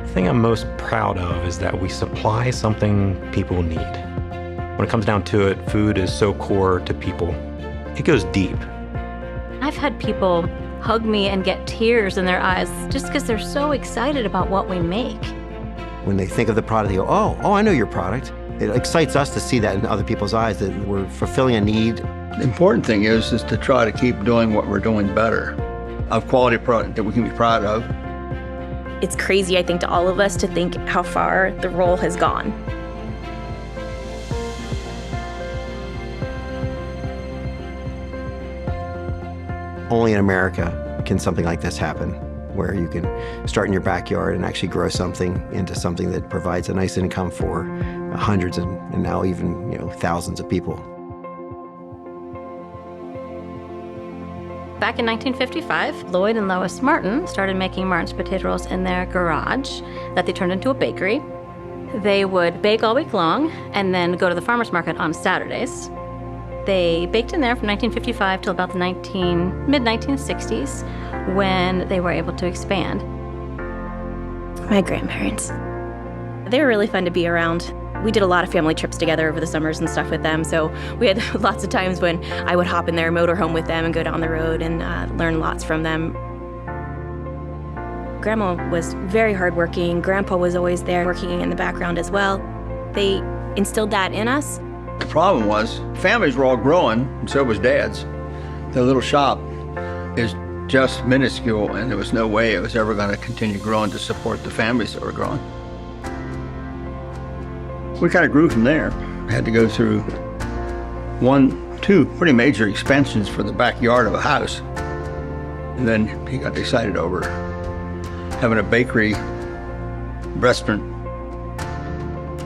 The thing I'm most proud of is that we supply something people need. When it comes down to it, food is so core to people. It goes deep. I've had people hug me and get tears in their eyes just because they're so excited about what we make. When they think of the product, they go, oh, I know your product. It excites us to see that in other people's eyes, that we're fulfilling a need. The important thing is to try to keep doing what we're doing better, of quality product that we can be proud of. It's crazy, I think, to all of us to think how far the roll has gone. Only in America can something like this happen, where you can start in your backyard and actually grow something into something that provides a nice income for hundreds and now even thousands of people. Back in 1955, Lloyd and Lois Martin started making Martin's potato rolls in their garage that they turned into a bakery. They would bake all week long and then go to the farmer's market on Saturdays. They baked in there from 1955 till about the mid-1960s when they were able to expand. My grandparents. They were really fun to be around. We did a lot of family trips together over the summers and stuff with them, so we had lots of times when I would hop in their motorhome with them and go down the road and learn lots from them. Grandma was very hardworking. Grandpa was always there working in the background as well. They instilled that in us. The problem was, families were all growing, and so was Dad's. The little shop is just minuscule, and there was no way it was ever going to continue growing to support the families that were growing. We kind of grew from there. Had to go through two pretty major expansions for the backyard of a house. And then he got excited over having a bakery restaurant.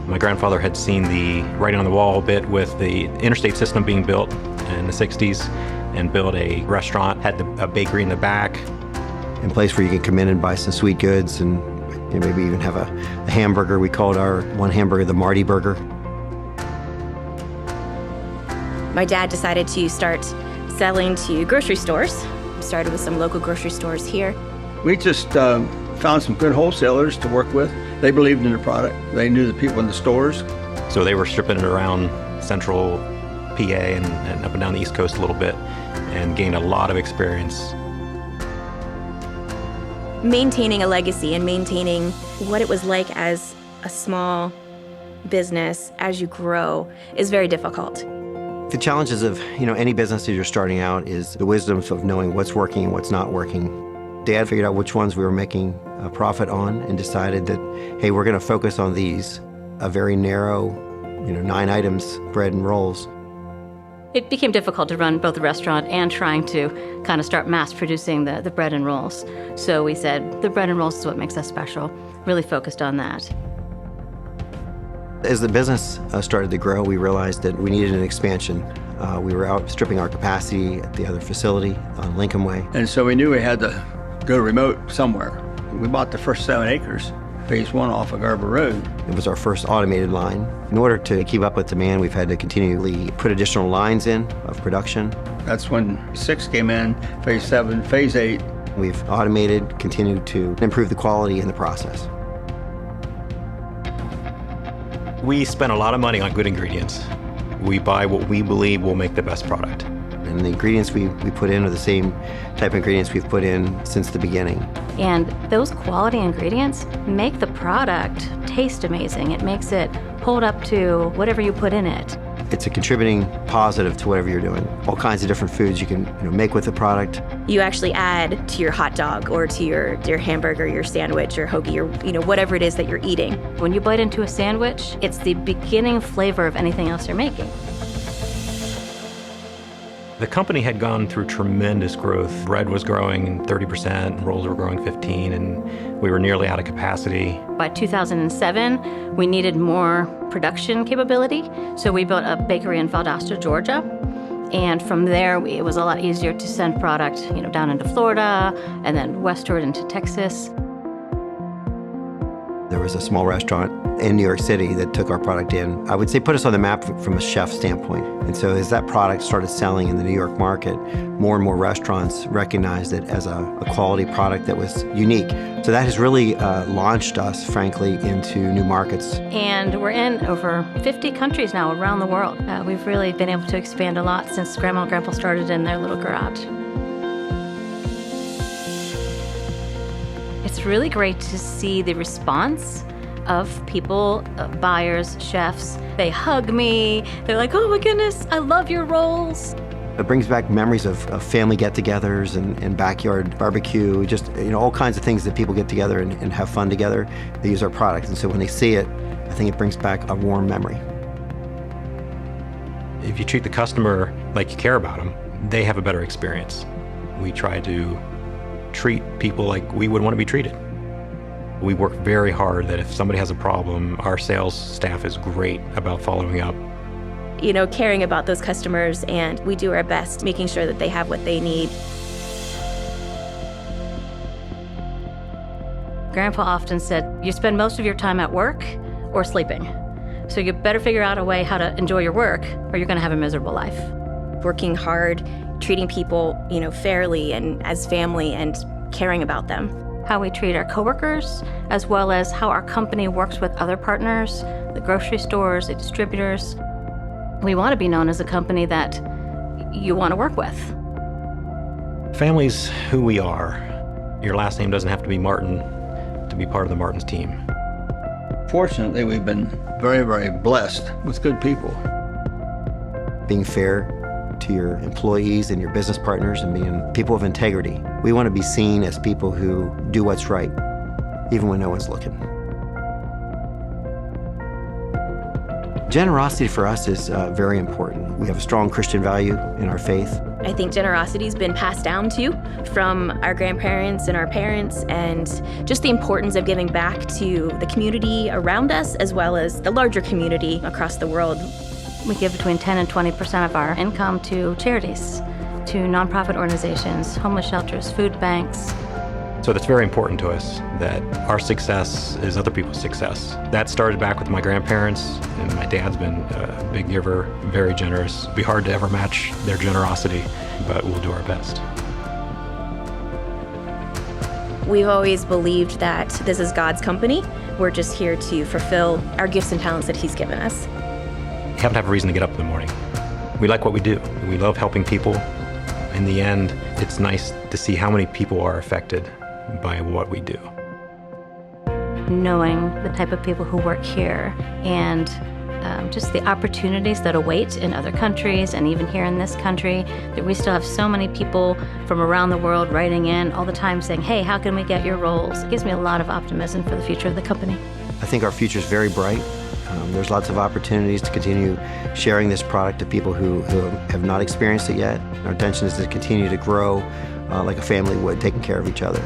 My grandfather had seen the writing on the wall a bit with the interstate system being built in the 60s and built a restaurant, had a bakery in the back. A place where you can come in and buy some sweet goods and maybe even have a hamburger. We called our one hamburger the Marty Burger. My dad decided to start selling to grocery stores. Started with some local grocery stores here. We just found some good wholesalers to work with. They believed in the product. They knew the people in the stores. So they were stripping it around central PA and up and down the East Coast a little bit and gained a lot of experience. Maintaining a legacy and maintaining what it was like as a small business as you grow is very difficult. The challenges of any business as you're starting out is the wisdom of knowing what's working and what's not working. Dad figured out which ones we were making a profit on and decided that, hey, we're going to focus on these, a very narrow, 9 items, bread and rolls. It became difficult to run both the restaurant and trying to kind of start mass producing the bread and rolls. So we said the bread and rolls is what makes us special, really focused on that. As the business started to grow, we realized that we needed an expansion. We were outstripping our capacity at the other facility on Lincoln Way. And so we knew we had to go remote somewhere. We bought the first 7 acres, phase 1 off of Garber Road. It was our first automated line. In order to keep up with demand, we've had to continually put additional lines in of production. That's when 6 came in, phase 7, phase 8. We've automated, continued to improve the quality in the process. We spent a lot of money on good ingredients. We buy what we believe will make the best product. And the ingredients we put in are the same type of ingredients we've put in since the beginning. And those quality ingredients make the product taste amazing. It makes it hold up to whatever you put in it. It's a contributing positive to whatever you're doing. All kinds of different foods you can make with the product. You actually add to your hot dog or to your hamburger, your sandwich, your hoagie, or whatever it is that you're eating. When you bite into a sandwich, it's the beginning flavor of anything else you're making. The company had gone through tremendous growth. Bread was growing 30%, rolls were growing 15%, and we were nearly out of capacity. By 2007, we needed more production capability, so we built a bakery in Valdosta, Georgia. And from there, it was a lot easier to send product, down into Florida and then westward into Texas. There was a small restaurant in New York City that took our product in. I would say put us on the map from a chef standpoint. And so as that product started selling in the New York market, more and more restaurants recognized it as a quality product that was unique. So that has really launched us, frankly, into new markets. And we're in over 50 countries now around the world. We've really been able to expand a lot since Grandma and Grandpa started in their little garage. It's really great to see the response of people, buyers, chefs. They hug me. They're like, oh my goodness, I love your rolls. It brings back memories of family get-togethers and backyard barbecue, just all kinds of things that people get together and have fun together. They use our product, and so when they see it, I think it brings back a warm memory. If you treat the customer like you care about them, they have a better experience. We try to treat people like we would want to be treated. We work very hard that if somebody has a problem, our sales staff is great about following up. Caring about those customers, and we do our best making sure that they have what they need. Grandpa often said, you spend most of your time at work or sleeping. So you better figure out a way how to enjoy your work, or you're going to have a miserable life. Working hard, treating people, fairly and as family, and caring about them. How we treat our coworkers, as well as how our company works with other partners, the grocery stores, the distributors. We want to be known as a company that you want to work with. Family's who we are. Your last name doesn't have to be Martin to be part of the Martins team. Fortunately, we've been very, very blessed with good people. Being fair to your employees and your business partners and being people of integrity. We want to be seen as people who do what's right, even when no one's looking. Generosity for us is very important. We have a strong Christian value in our faith. I think generosity's been passed down from our grandparents and our parents, and just the importance of giving back to the community around us as well as the larger community across the world. We give between 10 and 20% of our income to charities, to nonprofit organizations, homeless shelters, food banks. So that's very important to us, that our success is other people's success. That started back with my grandparents, and my dad's been a big giver, very generous. It'd be hard to ever match their generosity, but we'll do our best. We've always believed that this is God's company. We're just here to fulfill our gifts and talents that He's given us. You have to have a reason to get up in the morning. We like what we do. We love helping people. In the end, it's nice to see how many people are affected by what we do. Knowing the type of people who work here and just the opportunities that await in other countries and even here in this country, that we still have so many people from around the world writing in all the time saying, hey, how can we get your rolls? It gives me a lot of optimism for the future of the company. I think our future is very bright. There's lots of opportunities to continue sharing this product to people who have not experienced it yet. Our intention is to continue to grow like a family would, taking care of each other.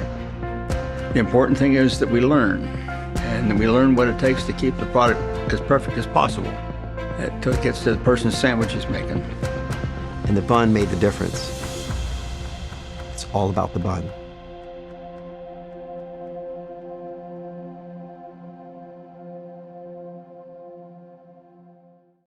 The important thing is that we learn, and we learn what it takes to keep the product as perfect as possible until it gets to the person's sandwich he's making. And the bun made the difference. It's all about the bun.